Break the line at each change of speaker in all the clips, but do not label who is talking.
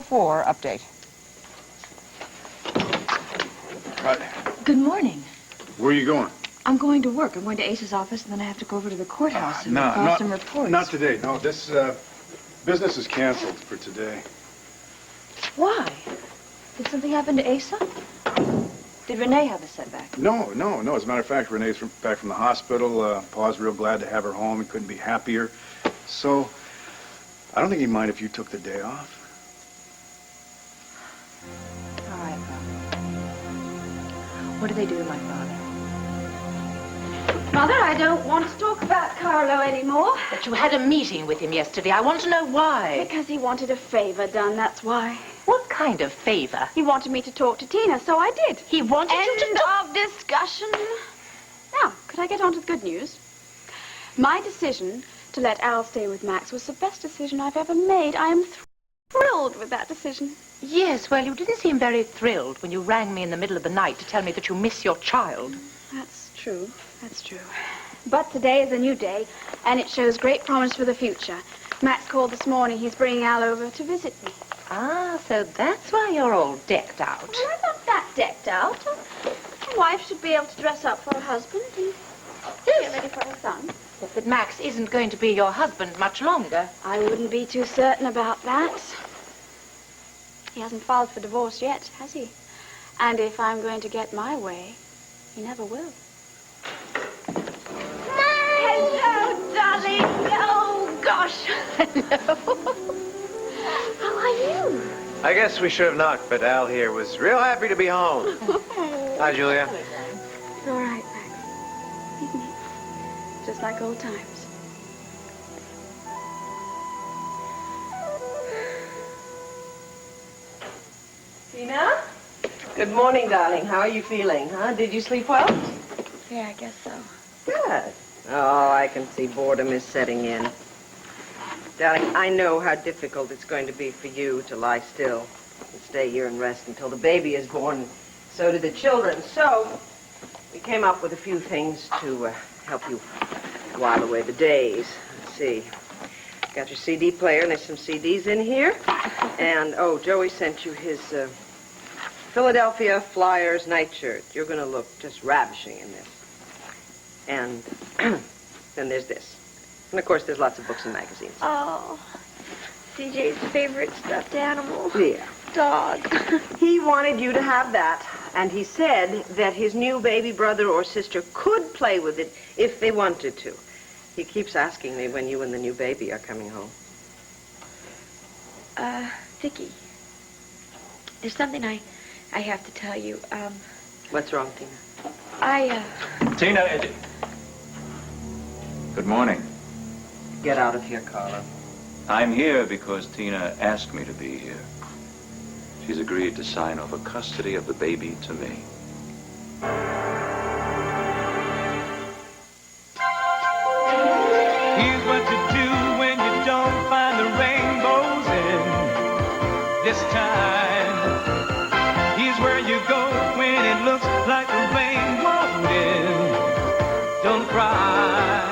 404 update.
Good morning.
Where are you going?
I'm going to work. I'm going to Ace's office, and then I have to go over to the courthouse and file some reports.
Not today. No, this business is canceled for today.
Why? Did something happen to Asa? Did Renee have a setback?
No. As a matter of fact, Renee's back from the hospital. Pa's real glad to have her home. He couldn't be happier. So, I don't think he'd mind if you took the day off.
All right, Bob. What do they do to my father?
Mother, I don't want to talk about Carlo anymore.
But you had a meeting with him yesterday. I want to know why.
Because he wanted a favor done, that's why.
What kind of favor?
He wanted me to talk to Tina, so I did.
He wanted you to
End of discussion. Now, could I get on to the good news? My decision to let Al stay with Max was the best decision I've ever made. I am thrilled with that decision.
Yes, well, you didn't seem very thrilled when you rang me in the middle of the night to tell me that you miss your child.
That's true. That's true. But today is a new day, and it shows great promise for the future. Max called this morning. He's bringing Al over to visit me.
Ah, so that's why you're all decked out.
Well, I'm not that decked out. A wife should be able to dress up for her husband and get ready for her son.
Yes, but Max isn't going to be your husband much longer.
I wouldn't be too certain about that. He hasn't filed for divorce yet, has he? And if I'm going to get my way, he never will. Hello, darling. Oh, gosh.
Hello.
How are you?
I guess we should have knocked, but Al here was real happy to be home. Hi, Julia.
It's all right, Max. Isn't it? Just like old times.
Tina? Good morning, darling. How are you feeling, huh? Did you sleep well?
Yeah, I guess so.
Good. Oh, I can see boredom is setting in. Darling, I know how difficult it's going to be for you to lie still and stay here and rest until the baby is born. So do the children. So we came up with a few things to help you while away the days. Let's see. Got your CD player, and there's some CDs in here. And, oh, Joey sent you his Philadelphia Flyers nightshirt. You're going to look just ravishing in this. And then there's this. And, of course, there's lots of books and magazines.
Oh, CJ's favorite stuffed animal.
Yeah.
Dog.
He wanted you to have that. And he said that his new baby brother or sister could play with it if they wanted to. He keeps asking me when you and the new baby are coming home.
Vicki, there's something I have to tell you.
What's wrong, Tina?
Tina, good morning.
Get out of here, Carlo.
I'm here because Tina asked me to be here. She's agreed to sign over custody of the baby to me.
Here's what you do when you don't find the rainbows in this time. Here's where you go when it looks like the rain won't end. Don't cry.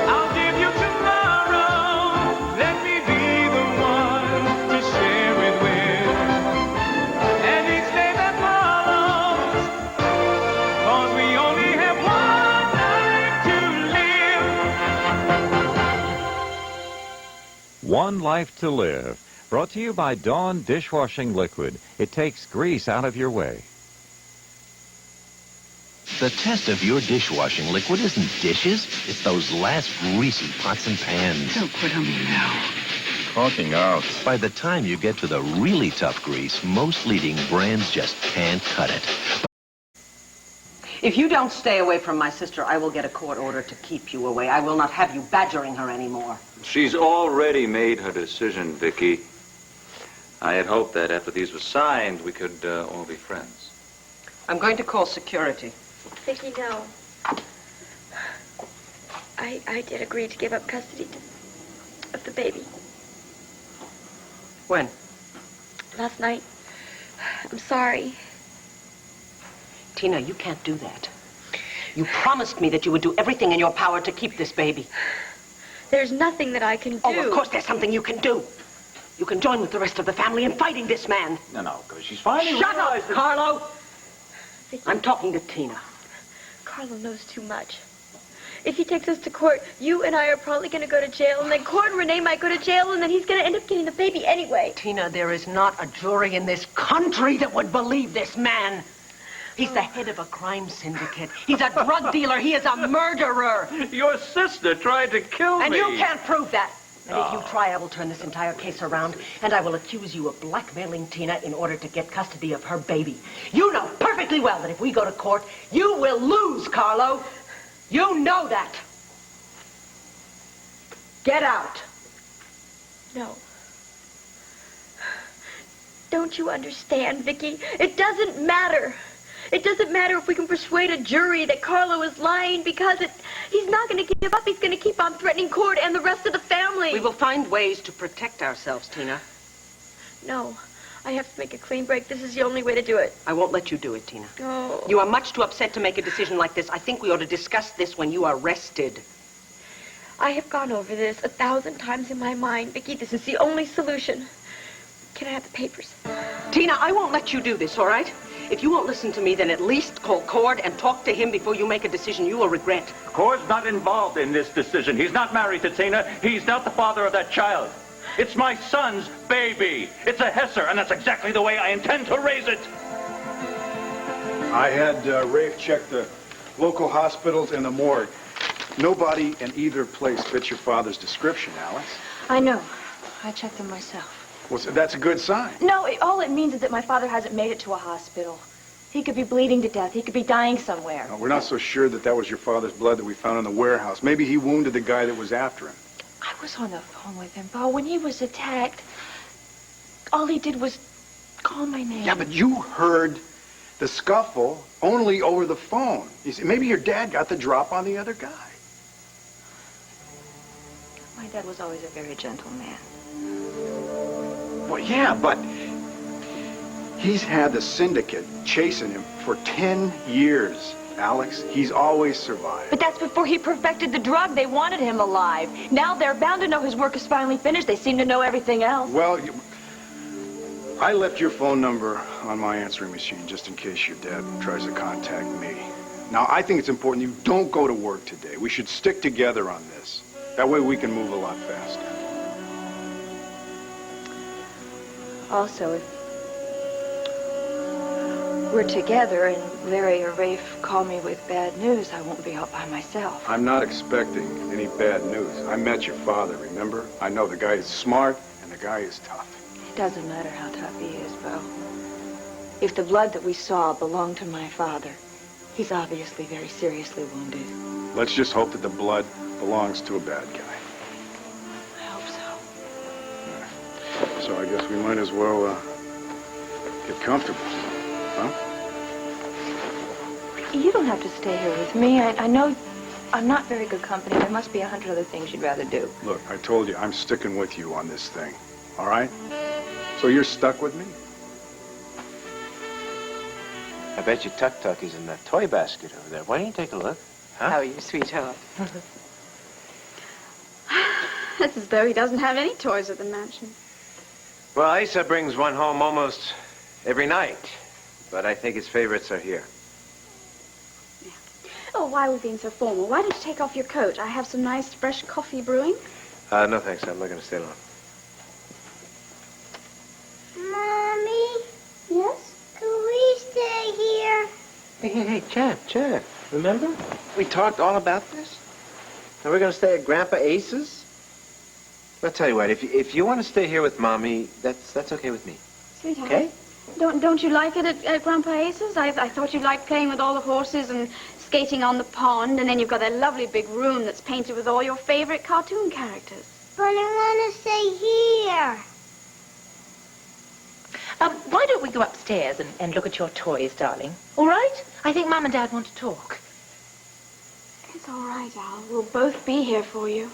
I'll give you tomorrow. Let me be the one to share it with. And each day that follows, 'cause we only have one life to live.
One Life to Live, brought to you by Dawn Dishwashing Liquid. It takes grease out of your way.
The test of your dishwashing liquid isn't dishes. It's those last greasy pots and pans.
Don't quit on me now.
Talking out. By the time you get to the really tough grease, most leading brands just can't cut it.
If you don't stay away from my sister, I will get a court order to keep you away. I will not have you badgering her anymore.
She's already made her decision, Vicky. I had hoped that after these were signed, we could all be friends.
I'm going to call security.
Vicki, no. I did agree to give up custody of the baby.
When?
Last night. I'm sorry.
Tina, you can't do that. You promised me that you would do everything in your power to keep this baby.
There's nothing that I can do.
Oh, of course there's something you can do. You can join with the rest of the family in fighting this man.
No, because she's finally
Shut up,
realized that...
Carlo! I'm talking to Tina.
Carlo knows too much. If he takes us to court, you and I are probably going to go to jail, and then Cord and Renee might go to jail, and then he's going to end up getting the baby anyway.
Tina, there is not a jury in this country that would believe this man. He's the head of a crime syndicate. He's a drug dealer. He is a murderer.
Your sister tried to kill me.
And you can't prove that. And if you try, I will turn this entire case around, and I will accuse you of blackmailing Tina in order to get custody of her baby. You know perfectly well that if we go to court, you will lose, Carlo. You know that. Get out.
No. Don't you understand, Vicky? It doesn't matter. It doesn't matter if we can persuade a jury that Carlo is lying because he's not going to give up. He's going to keep on threatening Cord and the rest of the family.
We will find ways to protect ourselves, Tina.
No. I have to make a clean break. This is the only way to do it.
I won't let you do it, Tina.
Oh.
You are much too upset to make a decision like this. I think we ought to discuss this when you are rested.
I have gone over this 1,000 times in my mind. Vicky, this is the only solution. Can I have the papers?
Tina, I won't let you do this, all right? If you won't listen to me, then at least call Cord and talk to him before you make a decision you will regret.
Cord's not involved in this decision. He's not married to Tina. He's not the father of that child. It's my son's baby. It's a Hesser, and that's exactly the way I intend to raise it.
I had Rafe check the local hospitals and the morgue. Nobody in either place fits your father's description, Alice.
I know. I checked them myself.
Well, so that's a good sign.
No, all it means is that my father hasn't made it to a hospital. He could be bleeding to death. He could be dying somewhere.
No, we're not so sure that that was your father's blood that we found in the warehouse. Maybe he wounded the guy that was after him.
I was on the phone with him, Bo. When he was attacked, all he did was call my name.
Yeah, but you heard the scuffle only over the phone. You see, maybe your dad got the drop on the other guy.
My dad was always a very gentle man.
Well, yeah, but he's had the syndicate chasing him for 10 years, Alex. He's always survived.
But that's before he perfected the drug. They wanted him alive. Now they're bound to know his work is finally finished. They seem to know everything else.
Well, I left your phone number on my answering machine just in case your dad tries to contact me. Now, I think it's important you don't go to work today. We should stick together on this. That way we can move a lot faster.
Also, if we're together and Larry or Rafe call me with bad news, I won't be out by myself.
I'm not expecting any bad news. I met your father, remember? I know the guy is smart and the guy is tough.
It doesn't matter how tough he is, Bo. If the blood that we saw belonged to my father, he's obviously very seriously wounded.
Let's just hope that the blood belongs to a bad guy.
I hope so.
So I guess we might as well get comfortable, huh?
You don't have to stay here with me. I know I'm not very good company. There must be 100 other things you'd rather do.
Look, I told you, I'm sticking with you on this thing, all right? So you're stuck with me?
I bet you Tuk-Tuk is in that toy basket over there. Why don't you take a look? Huh?
How are you, sweetheart? It's as though he doesn't have any toys at the mansion.
Well, Asa brings one home almost every night, but I think his favorites are here.
Oh, why are we being so formal? Why don't you take off your coat? I have some nice fresh coffee brewing.
No, thanks. I'm not going to stay long.
Mommy? Yes? Can we stay here?
Hey, Chad. Remember? We talked all about this. And we're going to stay at Grandpa Ace's? I'll tell you what, if you want to stay here with Mommy, that's okay with me.
Sweetheart.
Okay?
Don't you like it at Grandpa Ace's? I thought you liked playing with all the horses and skating on the pond, and then you've got that lovely big room that's painted with all your favorite cartoon characters.
But I want to stay here.
Why don't we go upstairs and look at your toys, darling? All right? I think Mum and Dad want to talk.
It's all right, Al. We'll both be here for you.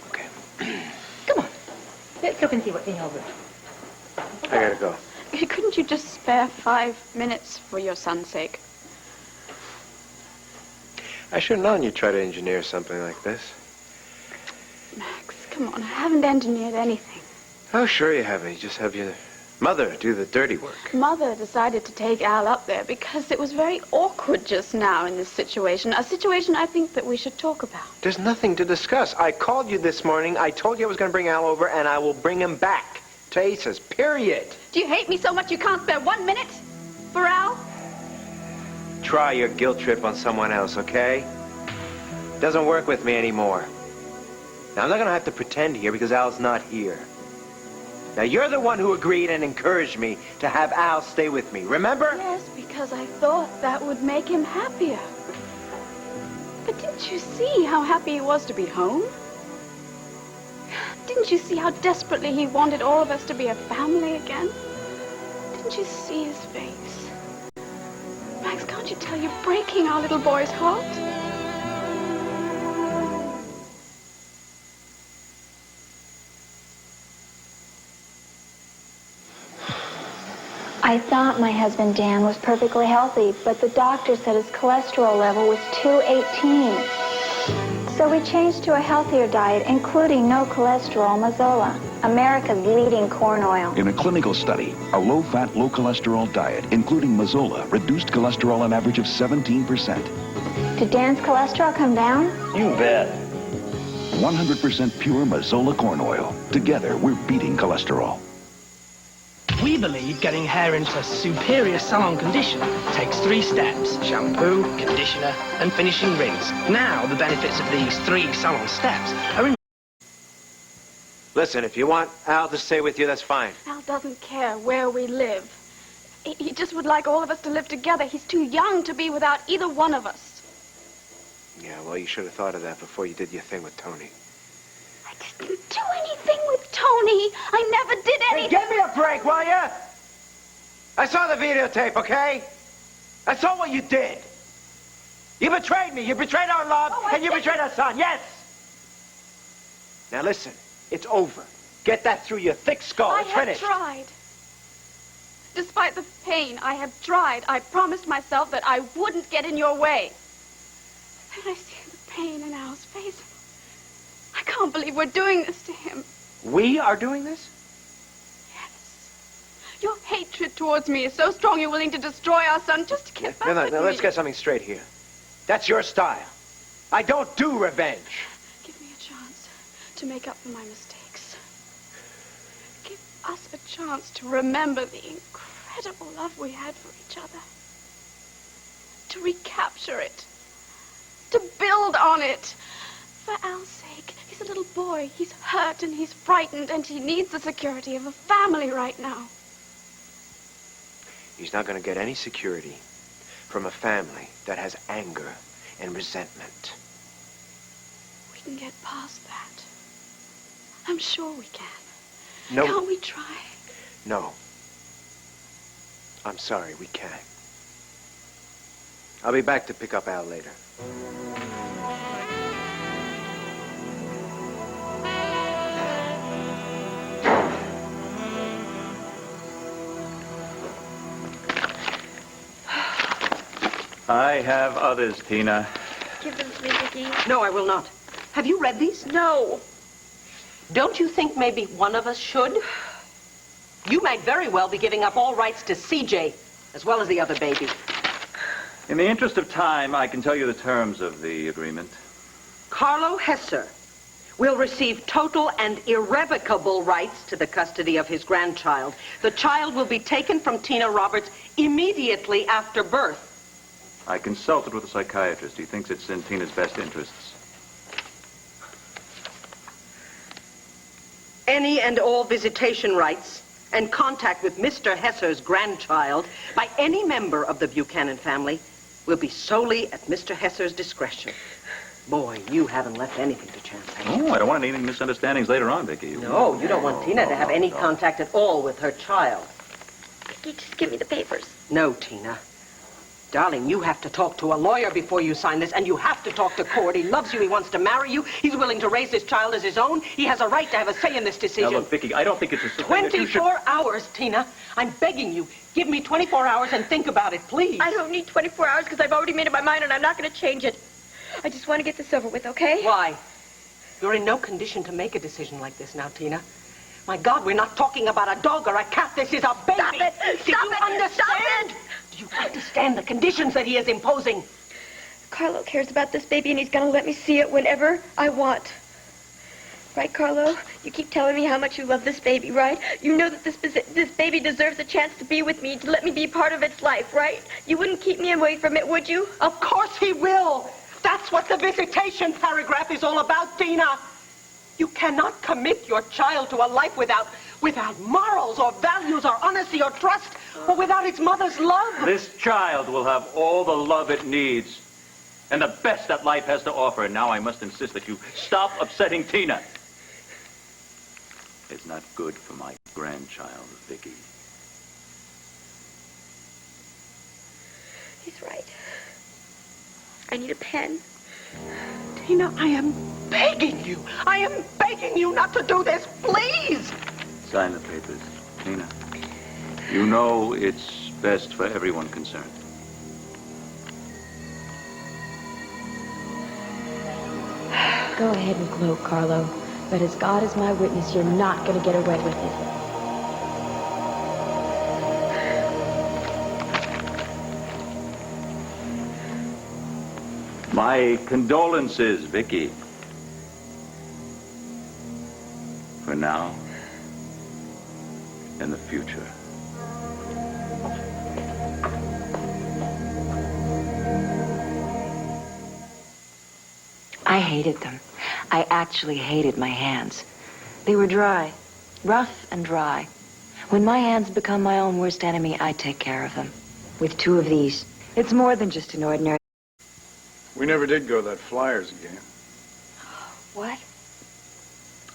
Okay.
Come on. Let's look and see what's in your room.
I gotta go.
Couldn't you just spare 5 minutes for your son's sake?
I should have known you'd try to engineer something like this.
Max, come on. I haven't engineered anything.
Oh, sure you haven't. You just have your mother do the dirty work.
Mother decided to take Al up there because it was very awkward just now in this situation. A situation I think that we should talk about.
There's nothing to discuss. I called you this morning. I told you I was going to bring Al over, and I will bring him back to Aces, period.
Do you hate me so much you can't spare 1 minute for Al?
Try your guilt trip on someone else, okay? Doesn't work with me anymore. Now, I'm not going to have to pretend here because Al's not here. Now, you're the one who agreed and encouraged me to have Al stay with me, remember?
Yes, because I thought that would make him happier. But didn't you see how happy he was to be home? Didn't you see how desperately he wanted all of us to be a family again? Didn't you see his face? Max, can't you tell you're breaking our little boy's heart?
I thought my husband Dan was perfectly healthy, but the doctor said his cholesterol level was 218. So we changed to a healthier diet, including no cholesterol Mazola, America's leading corn oil.
In a clinical study, a low-fat, low-cholesterol diet, including Mazola, reduced cholesterol an average of 17%.
Did Dan's cholesterol come down?
You bet. 100% pure Mazola corn oil. Together, we're beating cholesterol.
We believe getting hair into superior salon condition takes 3 steps: shampoo, conditioner, and finishing rinse. Now, the benefits of these 3 salon steps are in...
Listen, if you want Al to stay with you, that's fine.
Al doesn't care where we live. He just would like all of us to live together. He's too young to be without either one of us.
Yeah, well, you should have thought of that before you did your thing with Tony.
I didn't do anything with Tony. I never did anything.
Hey, give me a break, will ya? I saw the videotape, okay? I saw what you did. You betrayed me. You betrayed our love, and you betrayed our son. Yes. Now listen, it's over. Get that through your thick skull. It's finished.
I have tried. Despite the pain, I have tried. I promised myself that I wouldn't get in your way. Then I see the pain in Al's face. I can't believe we're doing this to him.
We are doing this?
Yes. Your hatred towards me is so strong you're willing to destroy our son just to get back with me.
Let's get something straight here. That's your style. I don't do revenge.
Give me a chance to make up for my mistakes. Give us a chance to remember the incredible love we had for each other. To recapture it. To build on it. For Al's sake, he's a little boy. He's hurt and he's frightened and he needs the security of a family right now.
He's not going to get any security from a family that has anger and resentment.
We can get past that. I'm sure we can.
No.
Can't we try?
No. I'm sorry, we can't. I'll be back to pick up Al later.
I have others, Tina.
Give them to me, Vicky.
No, I will not. Have you read these?
No.
Don't you think maybe one of us should? You might very well be giving up all rights to CJ, as well as the other baby.
In the interest of time, I can tell you the terms of the agreement.
Carlo Hesser will receive total and irrevocable rights to the custody of his grandchild. The child will be taken from Tina Roberts immediately after birth.
I consulted with a psychiatrist. He thinks it's in Tina's best interests.
Any and all visitation rights and contact with Mr. Hesser's grandchild by any member of the Buchanan family will be solely at Mr. Hesser's discretion. Boy, you haven't left anything to chance.
Oh, I don't want any misunderstandings later on, Vicky.
No, you don't want Tina to have any contact at all with her child.
Vicky, just give me the papers.
No, Tina. Darling, you have to talk to a lawyer before you sign this, and you have to talk to Cord. He loves you. He wants to marry you. He's willing to raise this child as his own. He has a right to have a say in this decision.
Now, look, Vicky, I don't think it's a...
24 hours, Tina. I'm begging you. Give me 24 hours and think about it, please.
I don't need 24 hours because I've already made up my mind and I'm not going to change it. I just want to get this over with, okay?
Why? You're in no condition to make a decision like this now, Tina.
My God, we're not talking about a dog or a cat. This is a baby.
Stop it!
Do you understand? Do you understand the conditions that he is imposing?
Carlo cares about this baby, and he's gonna let me see it whenever I want. Right, Carlo? You keep telling me how much you love this baby, right? You know that this baby deserves a chance to be with me, to let me be part of its life, right? You wouldn't keep me away from it, would you?
Of course he will. That's what the visitation paragraph is all about, Tina. You cannot commit your child to a life without morals or values or honesty or trust or without its mother's love.
This child will have all the love it needs and the best that life has to offer. And now I must insist that you stop upsetting Tina. It's not good for my grandchild, Vicky.
He's right. I need a pen.
Tina, I am begging you. I am begging you not to do this, please.
Sign the papers, Tina. You know it's best for everyone concerned.
Go ahead and gloat, Carlo. But as God is my witness, you're not going to get away with it.
My condolences, Vicky. For now and the future.
I hated them. I actually hated my hands. They were dry, rough and dry. When my hands become my own worst enemy, I take care of them. With 2 of these, it's more than just an ordinary...
We never did go to that Flyers game.
What?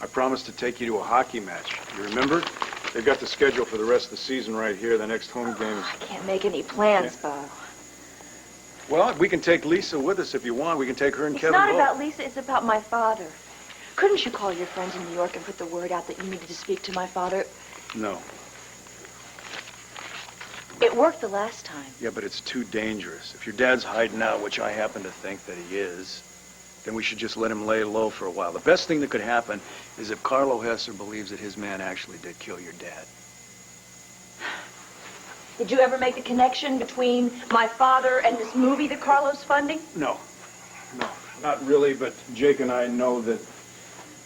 I promised to take you to a hockey match. You remember? They've got the schedule for the rest of the season right here. The next home game is...
I can't make any plans, Bob.
Well, we can take Lisa with us if you want. We can take her and Kevin
It's not
both.
about Lisa, it's about my father. Couldn't you call your friends in New York and put the word out that you needed to speak to my father?
No.
It worked the last time.
Yeah, but it's too dangerous. If your dad's hiding out, which I happen to think that he is, then we should just let him lay low for a while. The best thing that could happen is if Carlo Hesser believes that his man actually did kill your dad.
Did you ever make the connection between my father and this movie that Carlo's funding?
No, not really, but Jake and I know that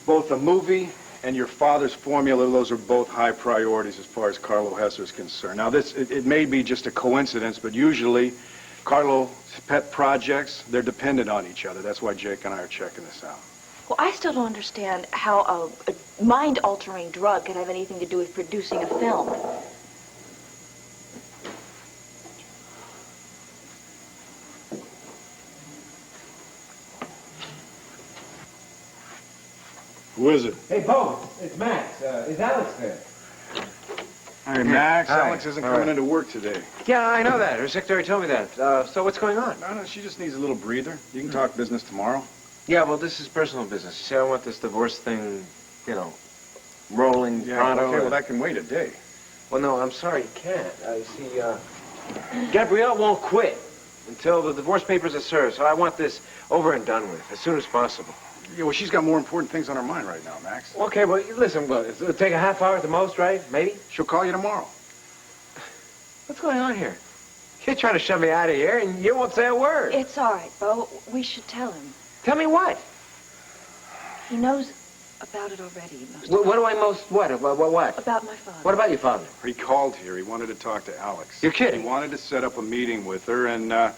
both the movie and your father's formula, those are both high priorities as far as Carlo Hesser is concerned. Now, it may be just a coincidence, but usually Carlo's pet projects, they're dependent on each other. That's why Jake and I are checking this out.
Well, I still don't understand how a mind-altering drug could have anything to do with producing a film.
Who is it?
Hey, Bo, it's Max. Is Alex there?
Hey, Max.
Hi.
Alex isn't coming into work today.
Yeah, I know that. Her secretary told me that. So what's going on?
No, she just needs a little breather. You can talk business tomorrow.
Yeah, well, this is personal business. You see, I want this divorce thing, rolling pronto.
Okay, well, that can wait a day.
Well, no, I'm sorry, you can't. See, Gabrielle won't quit until the divorce papers are served, so I want this over and done with as soon as possible.
Yeah, well, she's got more important things on her mind right now, Max.
Okay, well, listen, it'll take a half hour at the most, right? Maybe?
She'll call you tomorrow.
What's going on here? You're trying to shove me out of here, and you won't say a word.
It's all right, Bo. We should tell him.
Tell me what?
He knows about it already.
What do I most... What? What?
About my father.
What about your father?
He called here. He wanted to talk to Alex.
You're kidding.
He wanted to set up a meeting with her, and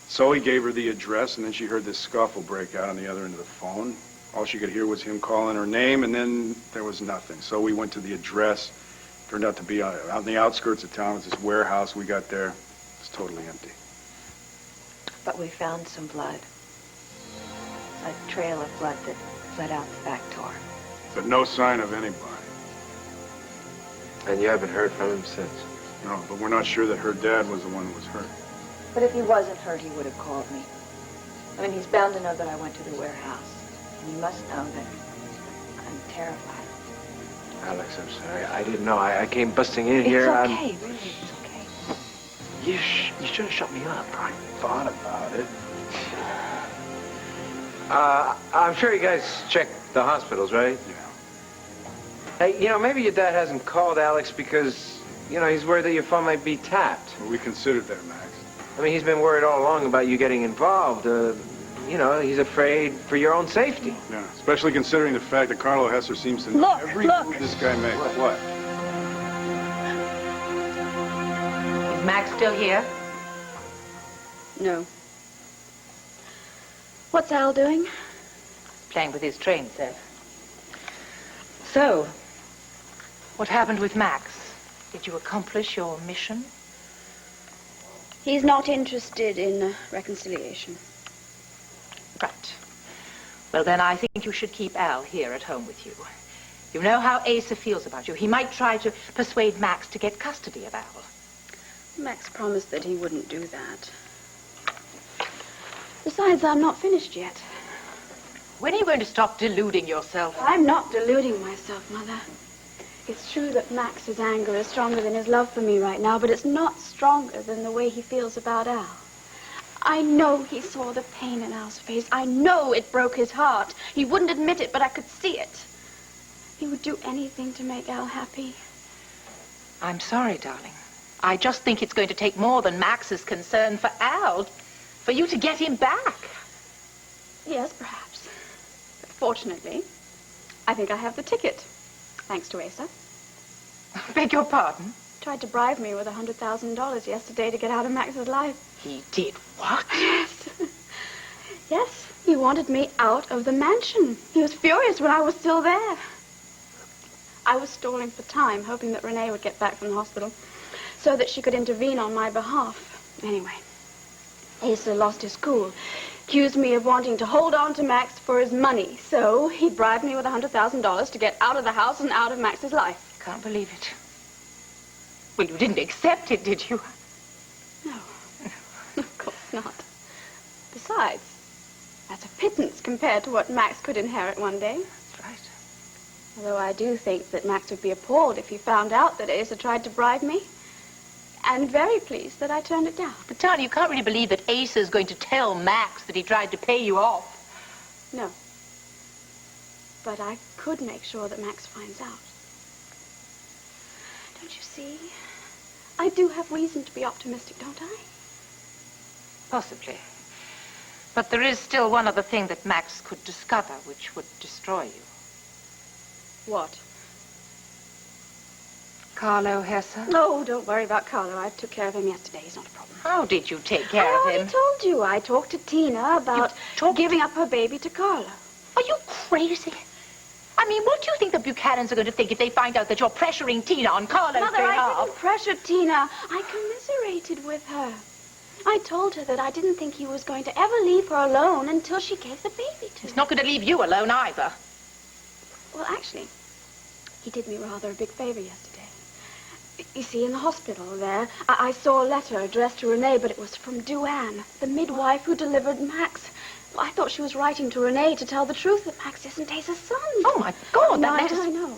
so he gave her the address, and then she heard this scuffle break out on the other end of the phone. All she could hear was him calling her name, and then there was nothing. So we went to the address. Turned out to be out on the outskirts of town. It was this warehouse. We got there. It was totally empty.
But we found some blood. A trail of blood that led out the back door.
But no sign of anybody.
And you haven't heard from him since?
No, but we're not sure that her dad was the one who was hurt.
But if he wasn't hurt, he would have called me. I mean, he's bound to know that I went to the warehouse. And he must know that I'm terrified.
Alex, I'm sorry. I didn't know. I came busting in here.
It's okay, really, it's okay.
You should have shut me up.
I thought about it.
I'm sure you guys checked the hospitals, right?
Yeah.
Hey, maybe your dad hasn't called Alex because, he's worried that your phone might be tapped.
Well, we considered that, Max.
I mean, he's been worried all along about you getting involved. He's afraid for your own safety.
Yeah, especially considering the fact that Carlo Hesser seems to know every move this guy makes. What?
Is Max still here?
No. What's Al doing?
Playing with his train set. So, what happened with Max? Did you accomplish your mission?
He's not interested in reconciliation.
Right. Well, then I think you should keep Al here at home with you. You know how Asa feels about you. He might try to persuade Max to get custody of Al.
Max promised that he wouldn't do that. Besides, I'm not finished yet.
When are you going to stop deluding yourself?
I'm not deluding myself, Mother. It's true that Max's anger is stronger than his love for me right now, but it's not stronger than the way he feels about Al. I know he saw the pain in Al's face. I know it broke his heart. He wouldn't admit it, but I could see it. He would do anything to make Al happy.
I'm sorry, darling. I just think it's going to take more than Max's concern for Al for you to get him back.
Yes, perhaps. But fortunately, I think I have the ticket. Thanks to Asa.
Beg your pardon?
Tried to bribe me with $100,000 yesterday to get out of Max's life.
He did what?
Yes. Yes, he wanted me out of the mansion. He was furious when I was still there. I was stalling for time, hoping that Renee would get back from the hospital so that she could intervene on my behalf. Anyway, Asa lost his cool. Accused me of wanting to hold on to Max for his money. So he bribed me with $100,000 to get out of the house and out of Max's life.
Can't believe it. Well, you didn't accept it, did you?
No. Of course not. Besides, that's a pittance compared to what Max could inherit one day.
That's right.
Although I do think that Max would be appalled if he found out that Asa tried to bribe me. And very pleased that I turned it down.
But, Tanya, you can't really believe that Asa's going to tell Max that he tried to pay you off.
No. But I could make sure that Max finds out. Don't you see? I do have reason to be optimistic, don't I?
Possibly. But there is still one other thing that Max could discover which would destroy you.
What?
Carlo Hesser?
No, don't worry about Carlo. I took care of him yesterday. He's not a problem.
How did you take care of him?
I told you. I talked to Tina about giving up her baby to Carlo.
Are you crazy? I mean, what do you think the Buchanans are going to think if they find out that you're pressuring Tina on Carlo's
Mother,
behalf?
I didn't pressure Tina. I commiserated with her. I told her that I didn't think he was going to ever leave her alone until she gave the baby to him.
He's not going to leave you alone either.
Well, actually, he did me rather a big favor yesterday. You see, in the hospital there, I saw a letter addressed to Renee, but it was from Duane, the midwife who delivered Max. Well, I thought she was writing to Renee to tell the truth that Max isn't Asa's son.
Oh, my God,
no,
that letter's...
I know.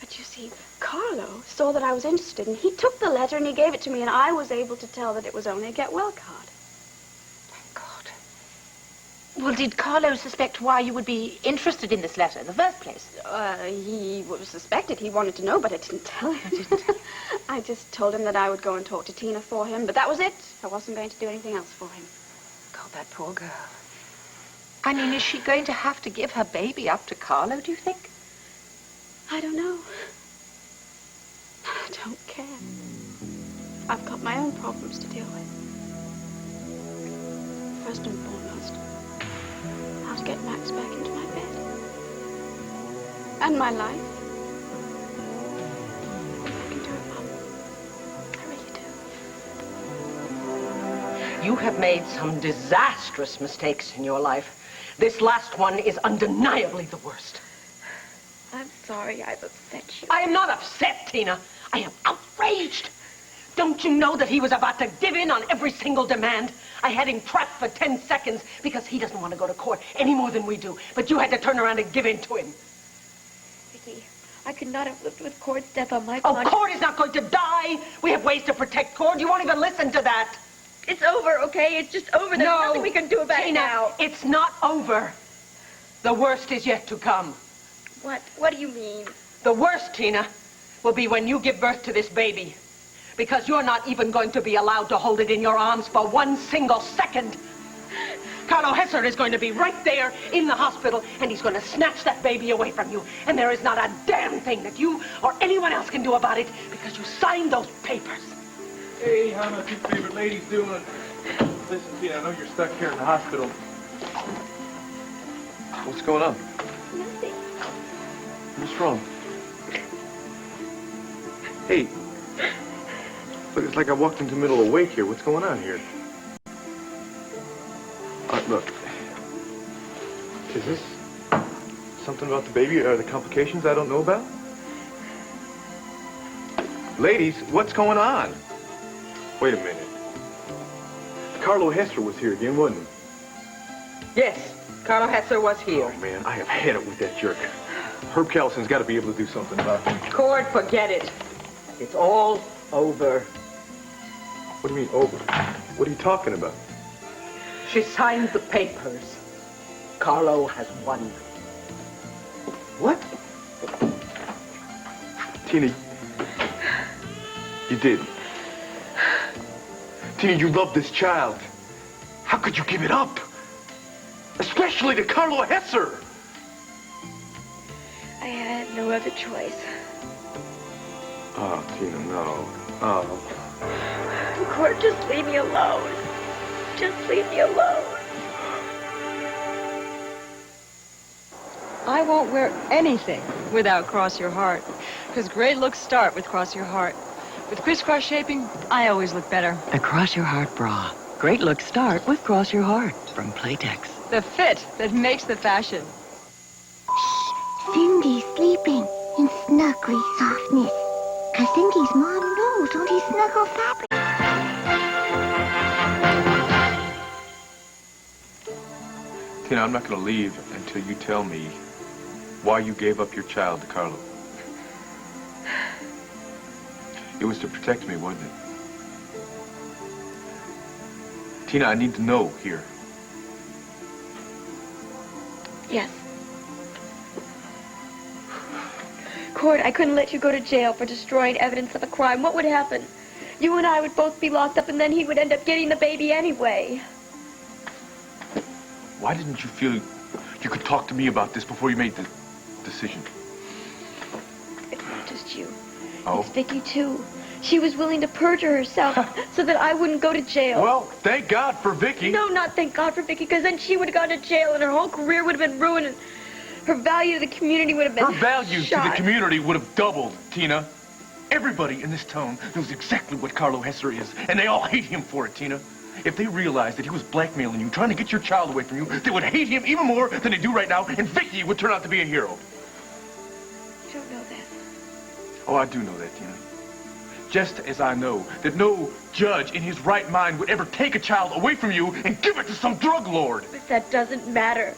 But you see, Carlo saw that I was interested, and he took the letter and he gave it to me, and I was able to tell that it was only a get-well card.
Thank God. Well, did Carlo suspect why you would be interested in this letter in the first place?
He suspected. He wanted to know, but I didn't tell him. I just told him that I would go and talk to Tina for him, but that was it. I wasn't going to do anything else for him.
God, that poor girl. I mean, is she going to have to give her baby up to Carlo, do you think?
I don't know. I don't care. I've got my own problems to deal with. First and foremost, how to get Max back into my bed. And my life. I can do it, Mom. I really do.
You have made some disastrous mistakes in your life. This last one is undeniably the worst.
I'm sorry I've upset you.
I am not upset, Tina. I am outraged. Don't you know that he was about to give in on every single demand? I had him trapped for 10 seconds because he doesn't want to go to court any more than we do. But you had to turn around and give in to him.
Vicky, I could not have lived with Cord's death on my
Oh,
conscience.
Cord is not going to die. We have ways to protect Cord. You won't even listen to that.
It's over, okay? It's just over. There's nothing we can do about
Tina,
it now.
It's not over. The worst is yet to come.
What? What do you mean?
The worst, Tina, will be when you give birth to this baby. Because you're not even going to be allowed to hold it in your arms for 1 single second. Carlo Hesser is going to be right there in the hospital, and he's going to snatch that baby away from you. And there is not a damn thing that you or anyone else can do about it because you signed those papers.
Hey, how my two favorite ladies doing? Listen, Tina, I know you're stuck here in the hospital. What's going on?
Nothing.
What's wrong? Hey, look, it's like I walked into the middle of a wake here. What's going on here? Look, is this something about the baby? Are there complications I don't know about? Ladies, what's going on? Wait a minute. Carlo Hesser was here again, wasn't he?
Yes, Carlo Hesser was here.
Oh, man, I have had it with that jerk. Herb Callison's got to be able to do something about him.
Cord, forget it. It's all over.
What do you mean, over? What are you talking about?
She signed the papers. Carlo has won.
What? Tina, you did. Tina, you love this child. How could you give it up? Especially to Carlo Hesser.
I had no other choice.
Oh, Tina, no. Oh.
Cord, just leave me alone. Just leave me alone.
I won't wear anything without Cross Your Heart, because great looks start with Cross Your Heart. With crisscross shaping, I always look better.
The Cross Your Heart bra. Great looks start with Cross Your Heart from Playtex.
The fit that makes the fashion.
Cindy's sleeping in snuggly softness. 'Cause Cindy's mom knows only snuggle fabric.
Tina, I'm not going to leave until you tell me why you gave up your child to Carlo. It was to protect me, wasn't it? Tina, I need to know here.
Yes. Cord, I couldn't let you go to jail for destroying evidence of a crime. What would happen? You and I would both be locked up, and then he would end up getting the baby anyway.
Why didn't you feel you could talk to me about this before you made the decision?
It's not just you.
Oh?
It's Vicky, too. She was willing to perjure herself so that I wouldn't go to jail.
Well, thank God for Vicky.
No, not thank God for Vicky, because then she would have gone to jail and her whole career would have been ruined and her value to the community would have been
Her value
shot.
to the community would have doubled, Tina. Everybody in this town knows exactly what Carlo Hesser is, and they all hate him for it, Tina. If they realized that he was blackmailing you, trying to get your child away from you, they would hate him even more than they do right now, and Vicky would turn out to be a hero.
You don't know that.
Oh, I do know that, Tina. Just as I know that no judge in his right mind would ever take a child away from you and give it to some drug lord.
But that doesn't matter.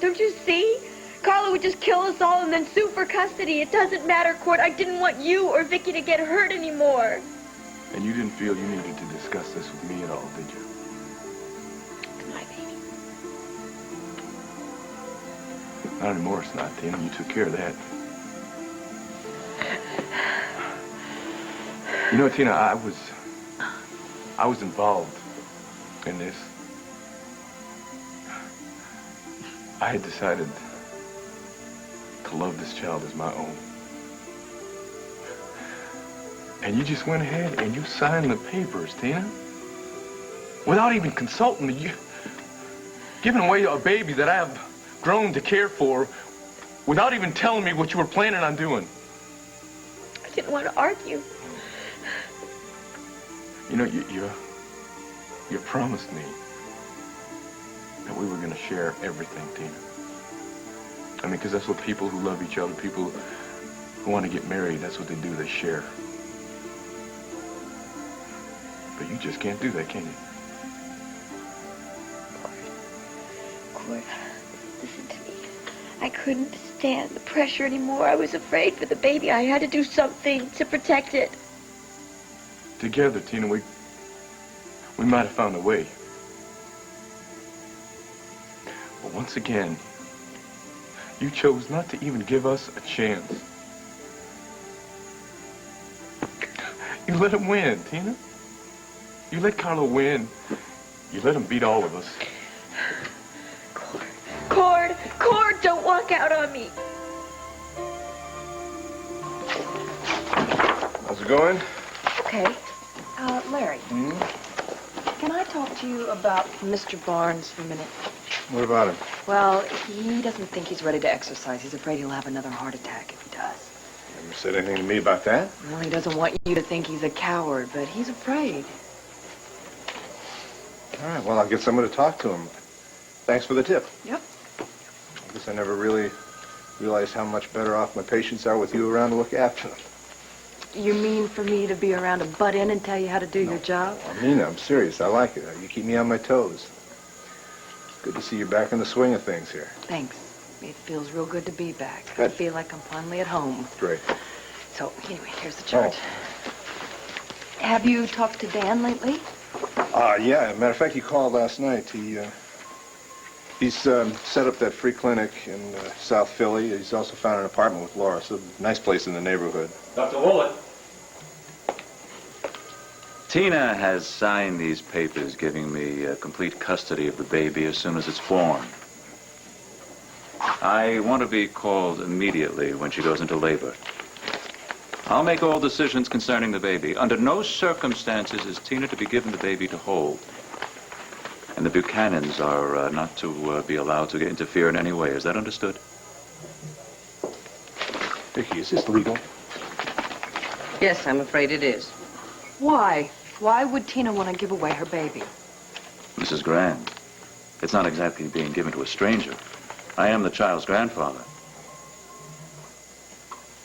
Don't you see? Carlo would just kill us all and then sue for custody. It doesn't matter, Cord. I didn't want you or Vicky to get hurt anymore.
And you didn't feel you needed to discuss this with me at all, did you?
It's my baby.
Not anymore, it's not, Tina. You took care of that. You know, Tina, I was involved in this. I had decided to love this child as my own. And you just went ahead and you signed the papers, Tina. Without even consulting me. You giving away a baby that I have grown to care for without even telling me what you were planning on doing.
I didn't want to argue.
You know, you promised me that we were going to share everything, Tina. I mean, because that's what people who love each other, people who want to get married, that's what they do, they share. But you just can't do that, can you?
Cord, listen to me. I couldn't stand the pressure anymore. I was afraid for the baby. I had to do something to protect it.
Together, Tina, we might have found a way. But once again, you chose not to even give us a chance.
You let him win, Tina. You let Carlo win. You let him beat all of us.
Cord, don't walk out on me.
How's it going?
Okay. Larry, can I talk to you about Mr. Barnes for a minute?
What about him?
Well, he doesn't think he's ready to exercise. He's afraid he'll have another heart attack if he does.
Never said anything to me about that.
Well, he doesn't want you to think he's a coward, but he's afraid.
All right, well, I'll get someone to talk to him. Thanks for the tip.
Yep.
I guess I never really realized how much better off my patients are with you around to look after them.
You mean for me to be around to butt in and tell you how to do your job?
I mean, I'm serious. I like it. You keep me on my toes. Good to see you back in the swing of things here.
Thanks. It feels real good to be back. I
Good.
feel like I'm finally at home.
Great.
So, anyway, here's the chart. Have you talked to Dan lately?
Yeah. Matter of fact, he called last night. He's set up that free clinic in South Philly. He's also found an apartment with Laura. It's a nice place in the neighborhood.
Dr. Oltl. Tina has signed these papers giving me complete custody of the baby as soon as it's born. I want to be called immediately when she goes into labor. I'll make all decisions concerning the baby. Under no circumstances is Tina to be given the baby to hold. And the Buchanans are not to be allowed to interfere in any way. Is that understood?
Vicky, is this legal?
Yes, I'm afraid it is.
Why? Why would Tina want to give away her baby?
Mrs. Grand, it's not exactly being given to a stranger. I am the child's grandfather.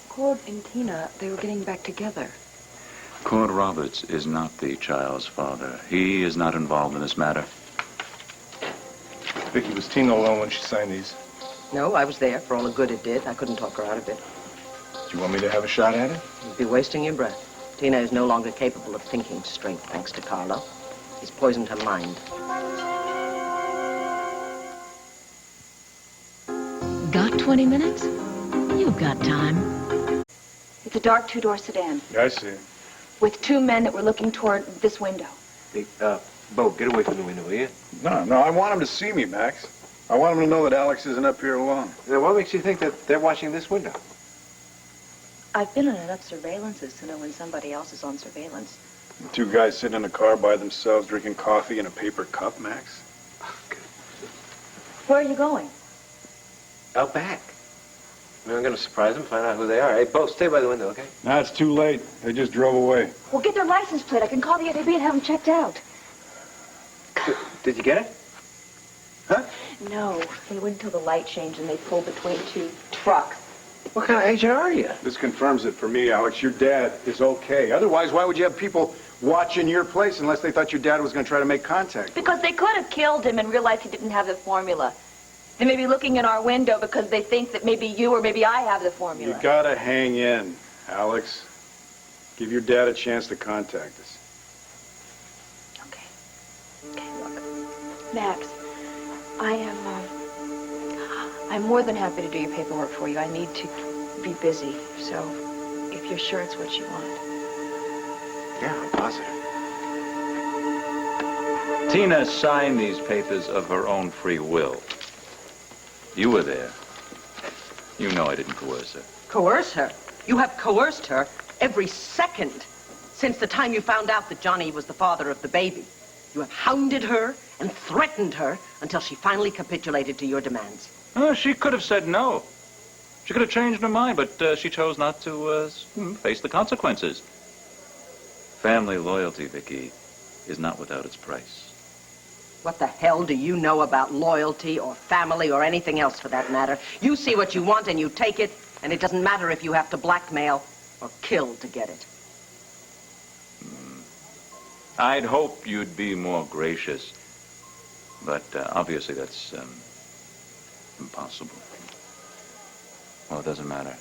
Cord and Tina, they were getting back together.
Cord Roberts is not the child's father. He is not involved in this matter.
Vicky, was Tina alone when she signed these?
No, I was there for all the good it did. I couldn't talk her out of it.
Do you want me to have a shot at it?
You'd be wasting your breath. Tina is no longer capable of thinking straight, thanks to Carlo. He's poisoned her mind.
Got 20 minutes? You've got time.
It's a dark two-door sedan
Yeah, I see.
with two men that were looking toward this window.
Hey, Bo, get away from the window, will you?
No, I want him to see me, Max. I want him to know that Alex isn't up here alone.
Now, what makes you think that they're watching this window?
I've been on enough surveillances to know when somebody else is on surveillance.
Two guys sitting in a car by themselves drinking coffee in a paper cup, Max?
Where are you going?
Out back. I mean, I'm going to surprise them, find out who they are. Hey, Bo, stay by the window, okay?
No, it's too late. They just drove away.
Well, get their license plate. I can call the FAB and have them checked out.
Did you get it? Huh?
No, they waited until the light changed and they pulled between two trucks.
What kind of agent are you?
This confirms it for me, Alex. Your dad is okay. Otherwise, why would you have people watching your place unless they thought your dad was going to try to make contact?
Because they could have killed him and realized he didn't have the formula. They may be looking in our window because they think that maybe you or maybe I have the formula.
You gotta hang in, Alex. Give your dad a chance to contact us.
Okay, look. Max, I'm more than happy to do your paperwork for you. I need to be busy, so if you're sure it's what you want.
Yeah, I'm positive.
Tina signed these papers of her own free will. You were there. You know I didn't coerce her.
Coerce her? You have coerced her every second since the time you found out that Johnny was the father of the baby. You have hounded her and threatened her until she finally capitulated to your demands.
Oh, she could have said no. She could have changed her mind, but she chose not to face the consequences. Family loyalty, Vicky, is not without its price.
What the hell do you know about loyalty or family or anything else for that matter? You see what you want and you take it, and it doesn't matter if you have to blackmail or kill to get it.
I'd hope you'd be more gracious, but obviously that's impossible. Well, it doesn't matter.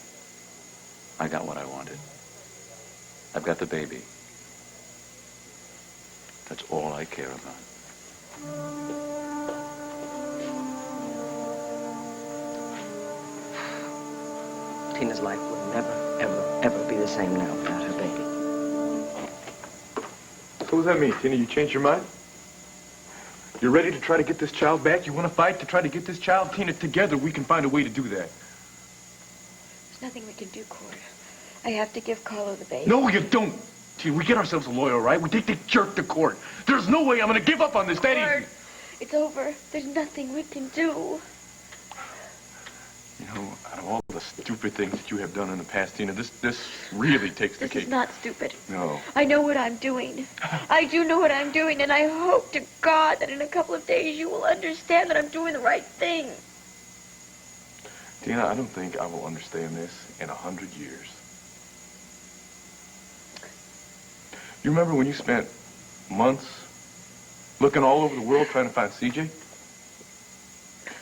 I got what I wanted. I've got the baby. That's all I care about.
Tina's life will never, ever, ever be the same now without her baby.
What does that mean, Tina? You changed your mind? You're ready to try to get this child back? You want to fight to try to get this child? Tina, together we can find a way to do that.
There's nothing we can do, Cord. I have to give Carlo the baby.
No, you don't. Tina, we get ourselves a lawyer, all right? We take the jerk to court. There's no way I'm going to give up on this that easy.
It's over. There's nothing we can do.
You know, out of all the stupid things that you have done in the past, Tina, this really takes the cake.
This is not stupid.
No.
I know what I'm doing. I do know what I'm doing, and I hope to God that in a couple of days you will understand that I'm doing the right thing.
Tina, I don't think I will understand this in 100 years. You remember when you spent months looking all over the world trying to find CJ?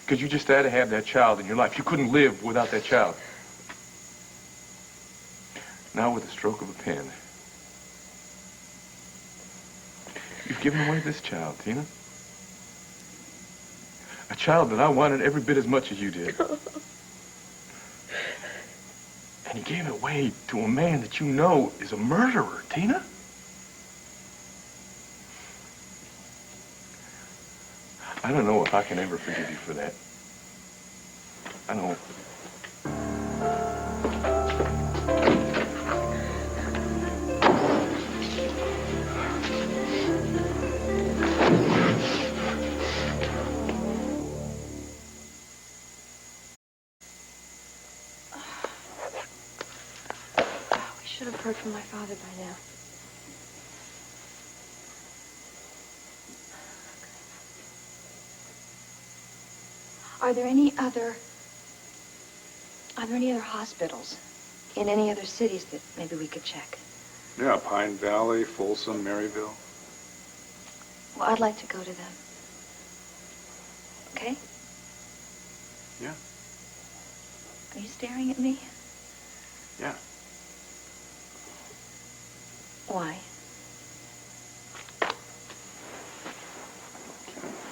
Because you just had to have that child in your life. You couldn't live without that child. Now with the stroke of a pen, you've given away this child, Tina. A child that I wanted every bit as much as you did. And you gave it away to a man that you know is a murderer, Tina. I don't know if I can ever forgive you for that. I don't.
We should have heard from my father by now. Are there any other hospitals in any other cities that maybe we could check?
Yeah, Pine Valley, Folsom, Maryville.
Well, I'd like to go to them. Okay?
Yeah.
Are you staring at me?
Yeah.
Why?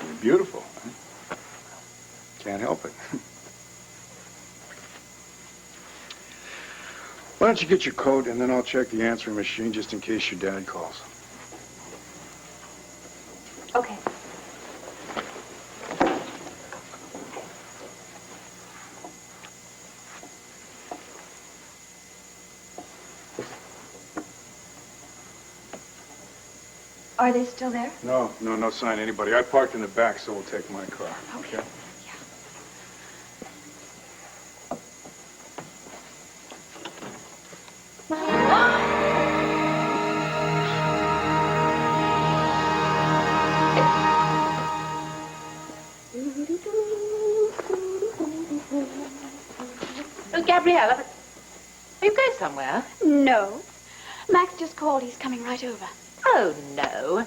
You're beautiful. Can't help it. Why don't you get your coat, and then I'll check the answering machine just in case your dad calls.
Okay. Are they still there?
No sign of anybody. I parked in the back, so we'll take my car. Okay?
Gabriella, are you going somewhere?
No. Max just called. He's coming right over.
Oh, no.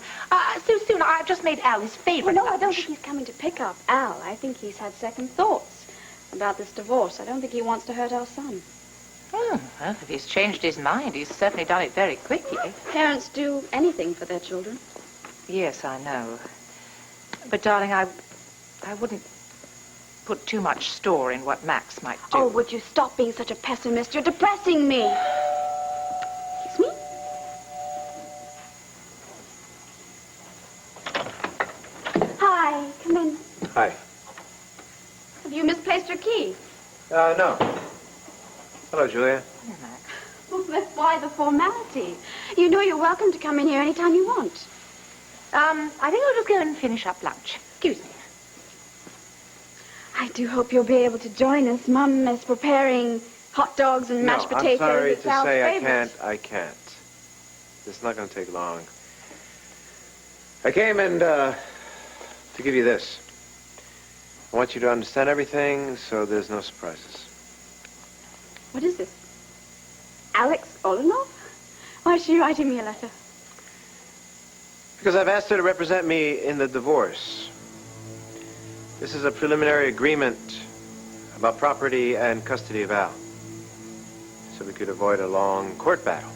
So soon. I've just made Al his favorite
Well, no, I
lunch.
don't think he's coming to pick up Al. I think he's had second thoughts about this divorce. I don't think he wants to hurt our son.
Well, if he's changed his mind, he's certainly done it very quickly.
Parents do anything for their children.
Yes, I know. But, darling, I wouldn't put too much store in what Max might do.
Oh, would you stop being such a pessimist? You're depressing me. Kiss me? Hi, come in.
Hi.
Have you misplaced your key?
No. Hello, Julia.
Well, that's why the formality. You know you're welcome to come in here anytime you want.
I think I'll just go and finish up lunch. Excuse me.
I do hope you'll be able to join us. Mum is preparing hot dogs and mashed potatoes.
I'm sorry
It's
to
Al's
say
favorite.
I can't. It's not going to take long. I came to give you this. I want you to understand everything so there's no surprises.
What is this? Alex Oltl? Why is she writing me a letter?
Because I've asked her to represent me in the divorce. This is a preliminary agreement about property and custody of Al. So we could avoid a long court battle.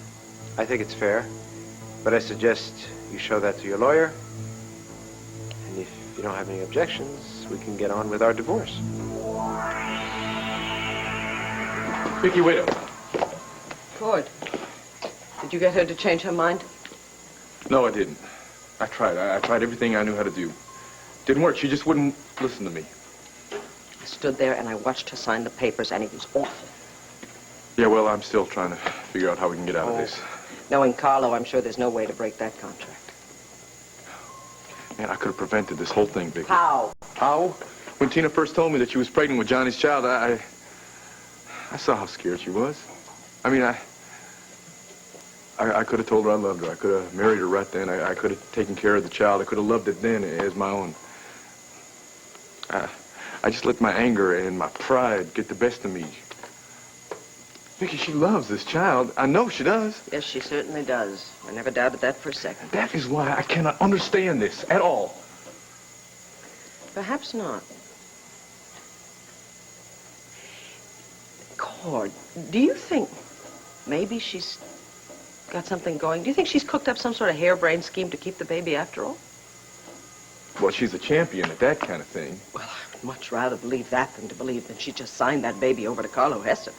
I think it's fair, but I suggest you show that to your lawyer. And if you don't have any objections, we can get on with our divorce.
Vicky, wait up. Cord, did you get her to change her mind?
No, I didn't. I tried. I tried everything I knew how to do. Didn't work. She just wouldn't listen to me.
I stood there and I watched her sign the papers, and it was awful.
Yeah, well, I'm still trying to figure out how we can get out of this.
Knowing Carlo, I'm sure there's no way to break that contract.
Man, I could have prevented this whole thing, Vicky.
How?
How? When Tina first told me that she was pregnant with Johnny's child, I saw how scared she was. I mean, I could have told her I loved her. I could have married her right then. I could have taken care of the child. I could have loved it then as my own. I just let my anger and my pride get the best of me. Vicky, she loves this child. I know she does.
Yes, she certainly does. I never doubted that for a second.
That is why I cannot understand this at all.
Perhaps not. Cord, do you think maybe she's got something going? Do you think she's cooked up some sort of harebrained scheme to keep the baby after all?
Well, she's a champion at that kind of thing.
Well, I would much rather believe that than to believe that she just signed that baby over to Carlo Hester.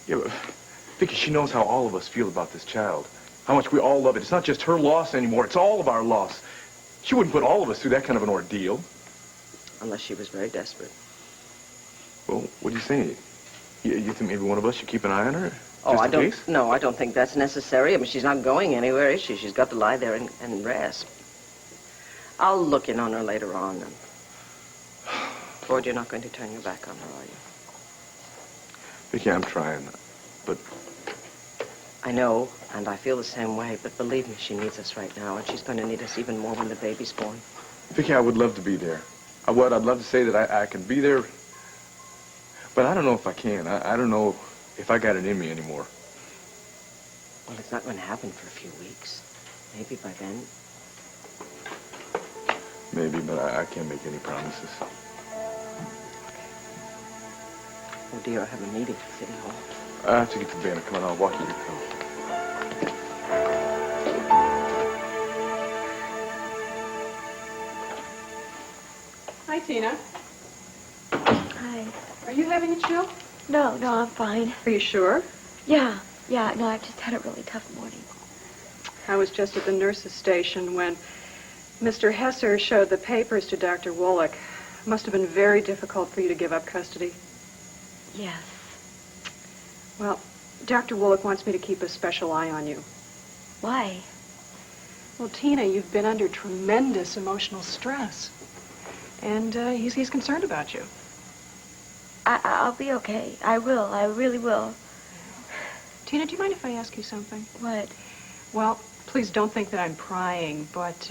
Yeah, but Vicky, she knows how all of us feel about this child. How much we all love it. It's not just her loss anymore. It's all of our loss. She wouldn't put all of us through that kind of an ordeal.
Unless she was very desperate.
Well, what do you think? You think maybe one of us should keep an eye on her?
Oh,
Just
I
in
don't.
case?
No, I don't think that's necessary. I mean, she's not going anywhere, is she? She's got to lie there and rest. I'll look in on her later on. And Ford, you're not going to turn your back on her, are you?
Vicky, I'm trying, but...
I know, and I feel the same way, but believe me, she needs us right now, and she's going to need us even more when the baby's born.
Vicky, I would love to be there. I would. I'd love to say that I can be there, but I don't know if I can. I don't know if I got it in me anymore.
Well, it's not going to happen for a few weeks. Maybe by then.
Maybe, but I can't make any promises.
Oh, dear, I have a meeting at City Hall.
I have to get to the banner. Come on, I'll walk you to the coach.
Hi, Tina.
Hi.
Are you having a chill?
No, I'm fine.
Are you sure?
Yeah, no, I've just had a really tough morning.
I was just at the nurse's station when Mr. Hesser showed the papers to Dr. Woltl. It must have been very difficult for you to give up custody.
Yes.
Well, Dr. Woltl wants me to keep a special eye on you.
Why?
Well, Tina, you've been under tremendous emotional stress. And he's concerned about you.
I'll be okay. I will. I really will.
Tina, do you mind if I ask you something?
What?
Well, please don't think that I'm prying, but,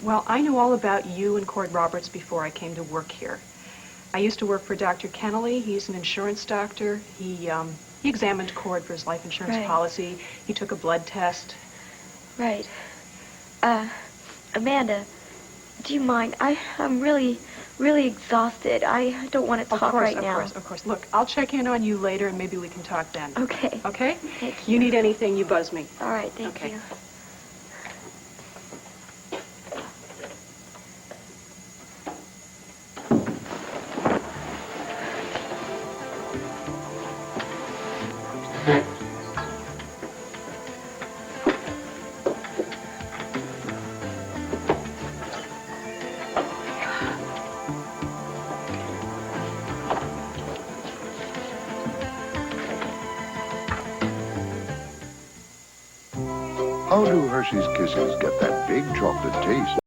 well, I knew all about you and Cord Roberts before I came to work here. I used to work for Dr. Kennelly. He's an insurance doctor. He examined Cord for his life insurance policy. He took a blood test.
Right. Amanda, do you mind? I'm really exhausted. I don't want to talk right now.
Of course. Look, I'll check in on you later, and maybe we can talk then.
Okay.
Okay?
Thank you.
You need anything, you buzz me.
All right, thank you.
How do Hershey's Kisses get that big chocolate taste?